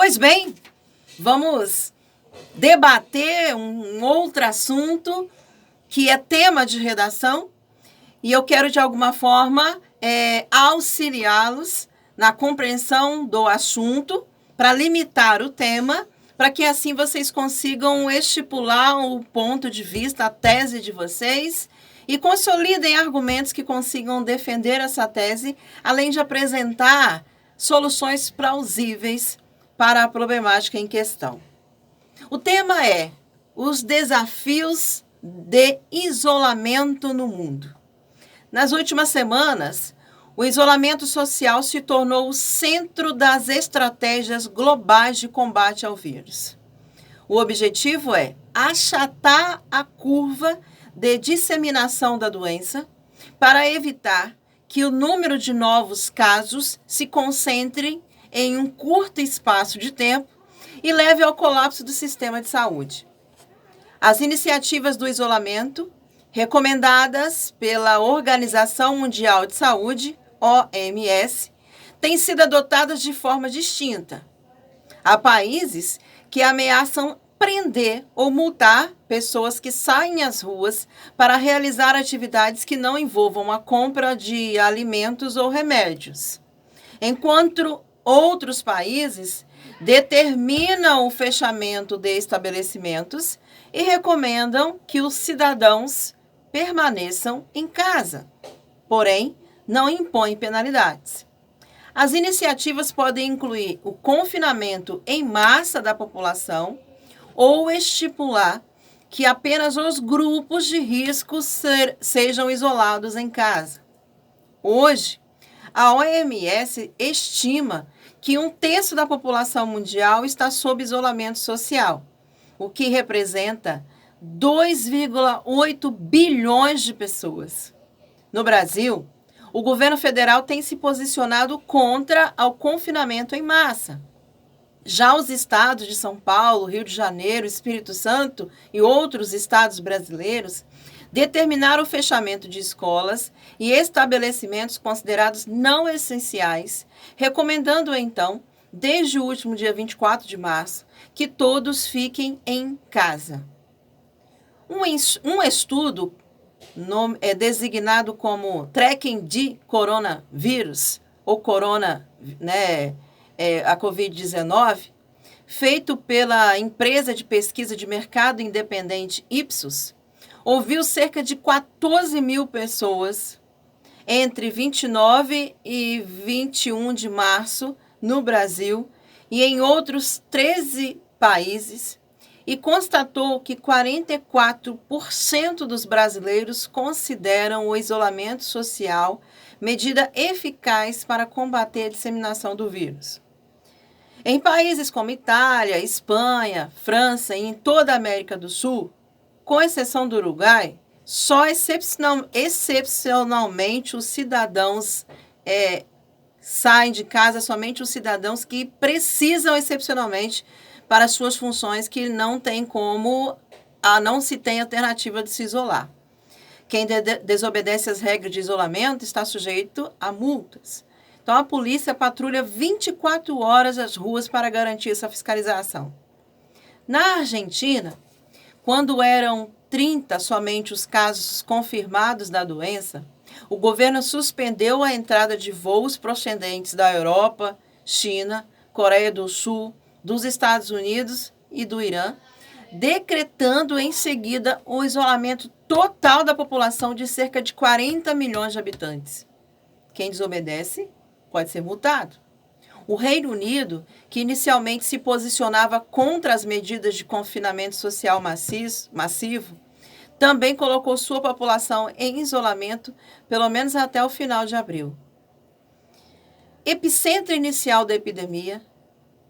Pois bem, vamos debater um outro assunto que é tema de redação e eu quero, de alguma forma, auxiliá-los na compreensão do assunto para limitar o tema, para que assim vocês consigam estipular o ponto de vista, a tese de vocês e consolidem argumentos que consigam defender essa tese, além de apresentar soluções plausíveis para a problemática em questão. O tema é os desafios de isolamento no mundo. Nas últimas semanas, o isolamento social se tornou o centro das estratégias globais de combate ao vírus. O objetivo é achatar a curva de disseminação da doença para evitar que o número de novos casos se concentre em um curto espaço de tempo e leve ao colapso do sistema de saúde. As iniciativas do isolamento, recomendadas pela Organização Mundial de Saúde, OMS, têm sido adotadas de forma distinta. Há países que ameaçam prender ou multar pessoas que saem às ruas para realizar atividades que não envolvam a compra de alimentos ou remédios, enquanto outros países determinam o fechamento de estabelecimentos e recomendam que os cidadãos permaneçam em casa, porém não impõem penalidades. As iniciativas podem incluir o confinamento em massa da população ou estipular que apenas os grupos de risco sejam isolados em casa. Hoje, a OMS estima que 1/3 da população mundial está sob isolamento social, o que representa 2,8 bilhões de pessoas. No Brasil, o governo federal tem se posicionado contra o confinamento em massa. Já os estados de São Paulo, Rio de Janeiro, Espírito Santo e outros estados brasileiros determinaram o fechamento de escolas e estabelecimentos considerados não essenciais, recomendando, então, desde o último dia 24 de março, que todos fiquem em casa. Um estudo designado como Tracking de Coronavírus, ou a Covid-19, feito pela empresa de pesquisa de mercado independente Ipsos, ouviu cerca de 14 mil pessoas entre 29 e 21 de março no Brasil e em outros 13 países e constatou que 44% dos brasileiros consideram o isolamento social medida eficaz para combater a disseminação do vírus. Em países como Itália, Espanha, França e em toda a América do Sul, com exceção do Uruguai, só excepcionalmente os cidadãos saem de casa, somente os cidadãos que precisam excepcionalmente para suas funções que não tem não se tem alternativa de se isolar. Quem desobedece às regras de isolamento está sujeito a multas. Então, a polícia patrulha 24 horas as ruas para garantir essa fiscalização. Na Argentina, quando eram 30 somente os casos confirmados da doença, o governo suspendeu a entrada de voos procedentes da Europa, China, Coreia do Sul, dos Estados Unidos e do Irã, decretando em seguida o isolamento total da população de cerca de 40 milhões de habitantes. Quem desobedece pode ser multado. O Reino Unido, que inicialmente se posicionava contra as medidas de confinamento social massivo, também colocou sua população em isolamento, pelo menos até o final de abril. Epicentro inicial da epidemia,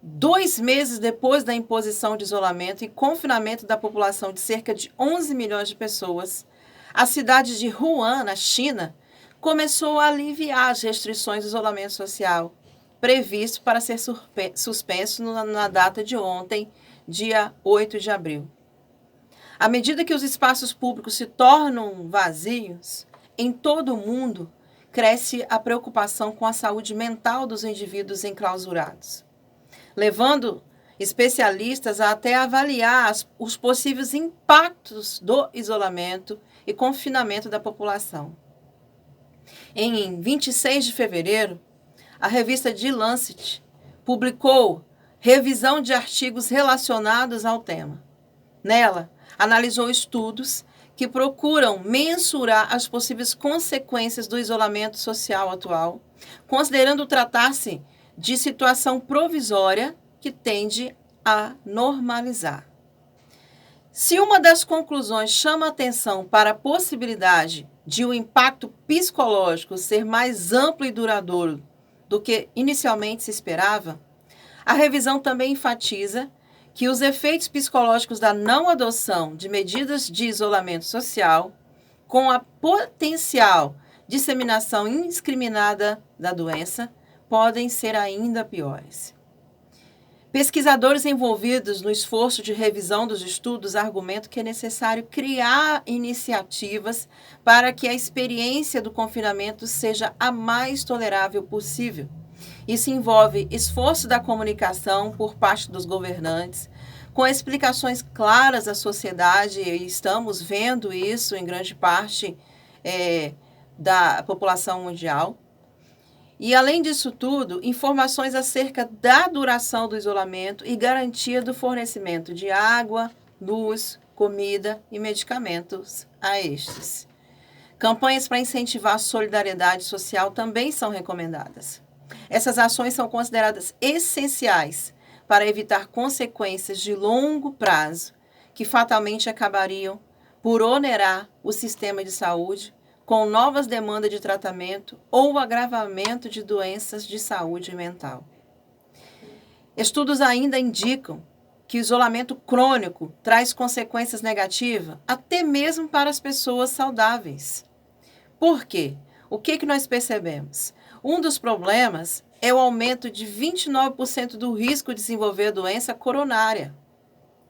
2 meses depois da imposição de isolamento e confinamento da população de cerca de 11 milhões de pessoas, a cidade de Wuhan, na China, começou a aliviar as restrições do isolamento social, previsto para ser suspenso na data de ontem, dia 8 de abril. À medida que os espaços públicos se tornam vazios, em todo o mundo, cresce a preocupação com a saúde mental dos indivíduos enclausurados. levando especialistas a até avaliar os possíveis impactos do isolamento e confinamento da população. Em 26 de fevereiro, a revista The Lancet publicou revisão de artigos relacionados ao tema. Nela, analisou estudos que procuram mensurar as possíveis consequências do isolamento social atual, considerando tratar-se de situação provisória que tende a normalizar. Se uma das conclusões chama atenção para a possibilidade de o impacto psicológico ser mais amplo e duradouro do que inicialmente se esperava, a revisão também enfatiza que os efeitos psicológicos da não adoção de medidas de isolamento social, com a potencial disseminação indiscriminada da doença, podem ser ainda piores. Pesquisadores envolvidos no esforço de revisão dos estudos argumentam que é necessário criar iniciativas para que a experiência do confinamento seja a mais tolerável possível. Isso envolve esforço da comunicação por parte dos governantes, com explicações claras à sociedade, e estamos vendo isso em grande parte da população mundial. E, além disso tudo, informações acerca da duração do isolamento e garantia do fornecimento de água, luz, comida e medicamentos a estes. Campanhas para incentivar a solidariedade social também são recomendadas. Essas ações são consideradas essenciais para evitar consequências de longo prazo que fatalmente acabariam por onerar o sistema de saúde com novas demandas de tratamento ou agravamento de doenças de saúde mental. Estudos ainda indicam que o isolamento crônico traz consequências negativas até mesmo para as pessoas saudáveis. Por quê? O que nós percebemos? Um dos problemas é o aumento de 29% do risco de desenvolver doença coronária,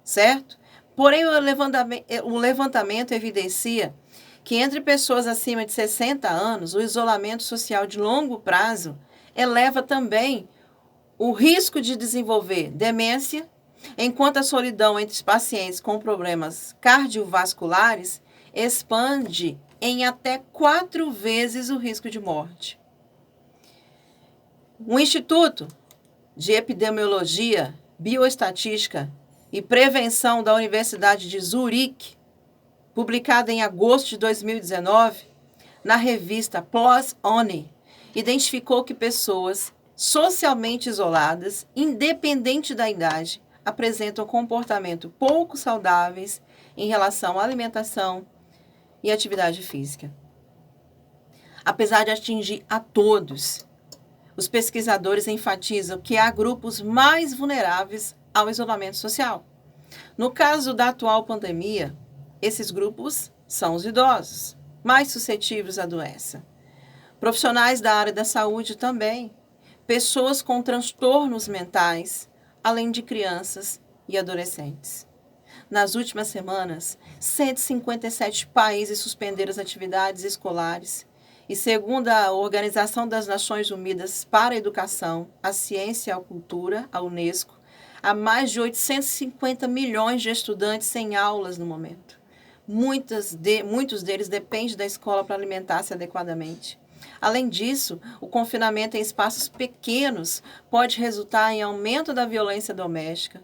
certo? Porém, o levantamento evidencia que entre pessoas acima de 60 anos, o isolamento social de longo prazo eleva também o risco de desenvolver demência, enquanto a solidão entre os pacientes com problemas cardiovasculares expande em até 4 vezes o risco de morte. O Instituto de Epidemiologia, Bioestatística e Prevenção da Universidade de Zurique, publicada em agosto de 2019, na revista PLOS ONE, identificou que pessoas socialmente isoladas, independente da idade, apresentam comportamento pouco saudáveis em relação à alimentação e atividade física. Apesar de atingir a todos, os pesquisadores enfatizam que há grupos mais vulneráveis ao isolamento social. No caso da atual pandemia, esses grupos são os idosos, mais suscetíveis à doença. Profissionais da área da saúde também, pessoas com transtornos mentais, além de crianças e adolescentes. Nas últimas semanas, 157 países suspenderam as atividades escolares e, segundo a Organização das Nações Unidas para a Educação, a Ciência e a Cultura, a Unesco, há mais de 850 milhões de estudantes sem aulas no momento. Muitos deles dependem da escola para alimentar-se adequadamente. Além disso, o confinamento em espaços pequenos pode resultar em aumento da violência doméstica,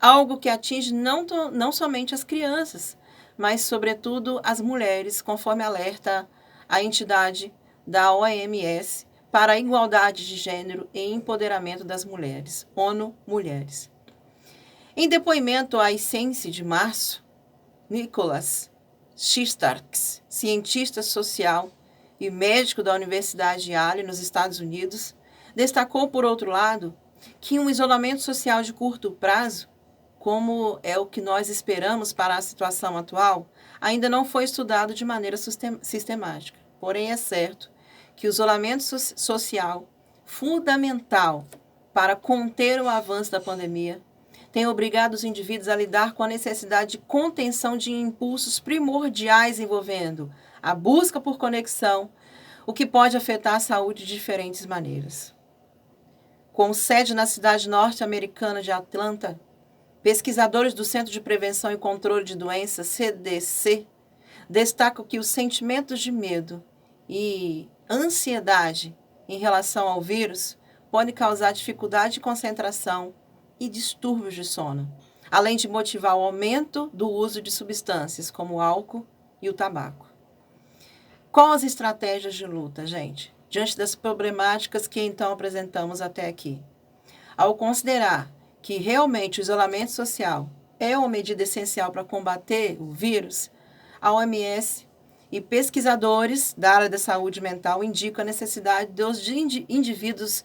algo que atinge não somente as crianças, mas, sobretudo, as mulheres, conforme alerta a entidade da OMS para a Igualdade de Gênero e Empoderamento das Mulheres, ONU Mulheres. Em depoimento à Science de março, Nicholas Shostakis, cientista social e médico da Universidade de Yale, nos Estados Unidos, destacou, por outro lado, que um isolamento social de curto prazo, como é o que nós esperamos para a situação atual, ainda não foi estudado de maneira sistemática. Porém, é certo que o isolamento social, fundamental para conter o avanço da pandemia, tem obrigado os indivíduos a lidar com a necessidade de contenção de impulsos primordiais envolvendo a busca por conexão, o que pode afetar a saúde de diferentes maneiras. com sede na cidade norte-americana de Atlanta, pesquisadores do Centro de Prevenção e Controle de Doenças, CDC, destacam que os sentimentos de medo e ansiedade em relação ao vírus podem causar dificuldade de concentração e distúrbios de sono, além de motivar o aumento do uso de substâncias como o álcool e o tabaco. Quais as estratégias de luta, gente, diante das problemáticas que então apresentamos até aqui? Ao considerar que realmente o isolamento social é uma medida essencial para combater o vírus, a OMS e pesquisadores da área da saúde mental indicam a necessidade dos indivíduos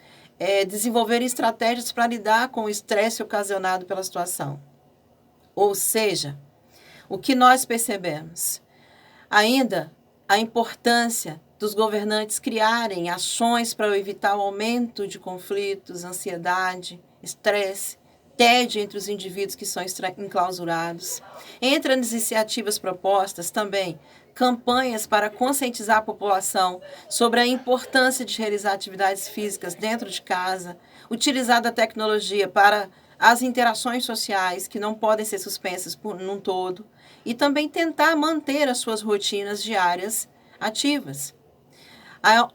desenvolverem estratégias para lidar com o estresse ocasionado pela situação. Ou seja, o que nós percebemos? Ainda a importância dos governantes criarem ações para evitar o aumento de conflitos, ansiedade, estresse, tédio entre os indivíduos que são enclausurados. Entre as iniciativas propostas também campanhas para conscientizar a população sobre a importância de realizar atividades físicas dentro de casa, utilizar a tecnologia para as interações sociais que não podem ser suspensas num todo, e também tentar manter as suas rotinas diárias ativas.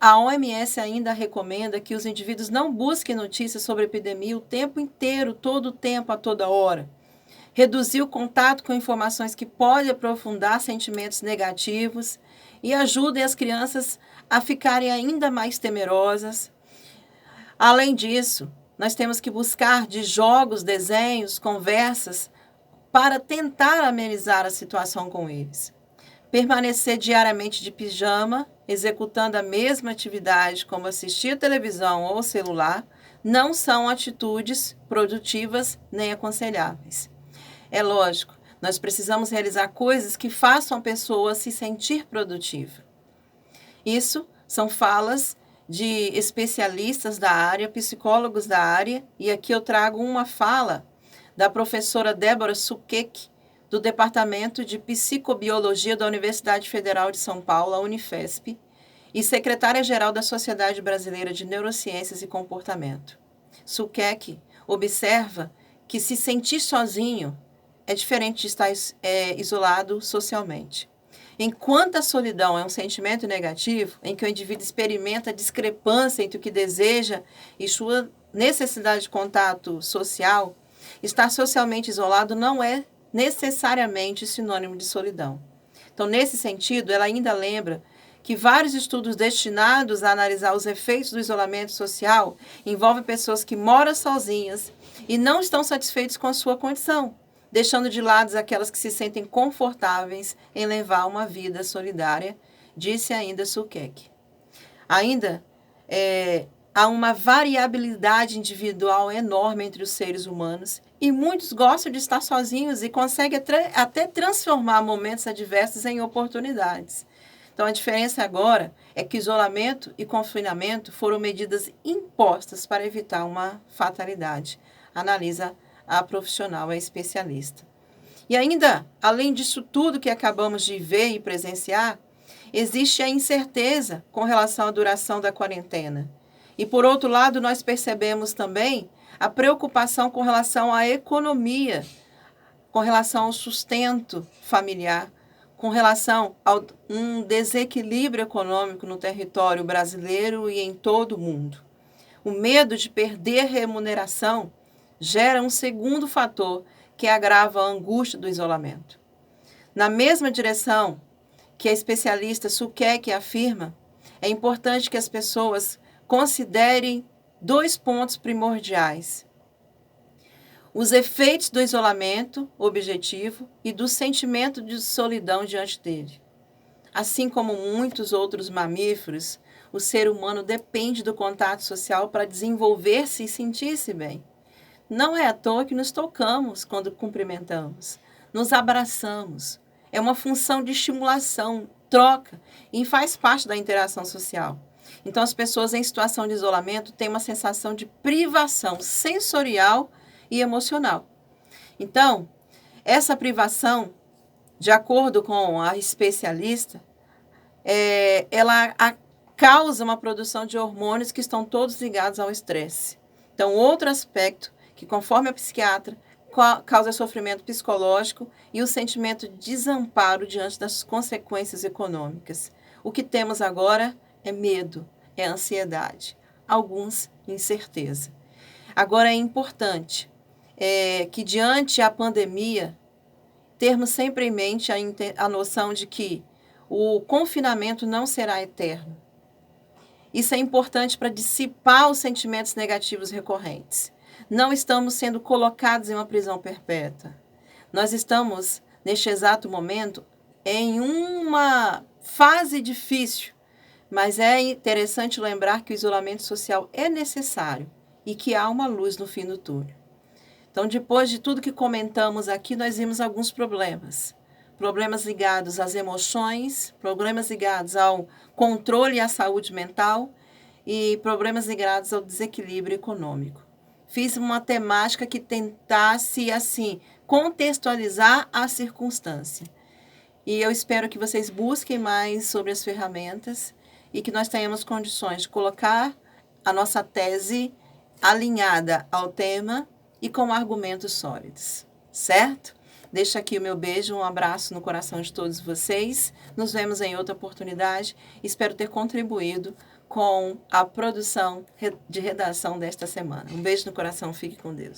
A OMS ainda recomenda que os indivíduos não busquem notícias sobre a epidemia o tempo inteiro, todo o tempo, a toda hora. Reduzir o contato com informações que podem aprofundar sentimentos negativos e ajudem as crianças a ficarem ainda mais temerosas. Além disso, nós temos que buscar de jogos, desenhos, conversas para tentar amenizar a situação com eles. Permanecer diariamente de pijama, executando a mesma atividade como assistir televisão ou celular, não são atitudes produtivas nem aconselháveis. É lógico, nós precisamos realizar coisas que façam a pessoa se sentir produtiva. Isso são falas de especialistas da área, psicólogos da área, e aqui eu trago uma fala da professora Débora Suquec, do Departamento de Psicobiologia da Universidade Federal de São Paulo, a Unifesp, e secretária-geral da Sociedade Brasileira de Neurociências e Comportamento. Suquec observa que se sentir sozinho é diferente de estar isolado socialmente. Enquanto a solidão é um sentimento negativo, em que o indivíduo experimenta a discrepância entre o que deseja e sua necessidade de contato social, estar socialmente isolado não é necessariamente sinônimo de solidão. Então, nesse sentido, ela ainda lembra que vários estudos destinados a analisar os efeitos do isolamento social envolvem pessoas que moram sozinhas e não estão satisfeitos com a sua condição, deixando de lado aquelas que se sentem confortáveis em levar uma vida solidária, disse ainda Suquec. Ainda há uma variabilidade individual enorme entre os seres humanos e muitos gostam de estar sozinhos e conseguem até transformar momentos adversos em oportunidades. Então, a diferença agora é que isolamento e confinamento foram medidas impostas para evitar uma fatalidade, analisa a profissional, a especialista. E ainda, além disso tudo que acabamos de ver e presenciar, existe a incerteza com relação à duração da quarentena. E, por outro lado, nós percebemos também a preocupação com relação à economia, com relação ao sustento familiar, com relação a um desequilíbrio econômico no território brasileiro e em todo o mundo. O medo de perder remuneração gera um segundo fator que agrava a angústia do isolamento. Na mesma direção que a especialista Suquec afirma, é importante que as pessoas considerem 2 pontos primordiais: os efeitos do isolamento objetivo e do sentimento de solidão diante dele. Assim como muitos outros mamíferos, o ser humano depende do contato social para desenvolver-se e sentir-se bem. Não é à toa que nos tocamos quando cumprimentamos, nos abraçamos. É uma função de estimulação, troca, e faz parte da interação social. Então, as pessoas em situação de isolamento têm uma sensação de privação sensorial e emocional. Então, essa privação, de acordo com a especialista, ela causa uma produção de hormônios que estão todos ligados ao estresse. Então, outro aspecto que, conforme a psiquiatra, causa sofrimento psicológico e o sentimento de desamparo diante das consequências econômicas. O que temos agora é medo, é ansiedade, alguns incerteza. Agora é importante que, diante a pandemia, termos sempre em mente a noção de que o confinamento não será eterno. Isso é importante para dissipar os sentimentos negativos recorrentes. Não estamos sendo colocados em uma prisão perpétua. Nós estamos, neste exato momento, em uma fase difícil, mas é interessante lembrar que o isolamento social é necessário e que há uma luz no fim do túnel. Então, depois de tudo que comentamos aqui, nós vimos alguns problemas. Problemas ligados às emoções, problemas ligados ao controle e à saúde mental e problemas ligados ao desequilíbrio econômico. Fiz uma temática que tentasse, assim, contextualizar a circunstância. E eu espero que vocês busquem mais sobre as ferramentas e que nós tenhamos condições de colocar a nossa tese alinhada ao tema e com argumentos sólidos, certo? Deixo aqui o meu beijo, um abraço no coração de todos vocês. Nos vemos em outra oportunidade. Espero ter contribuído com a produção de redação desta semana. Um beijo no coração, fique com Deus.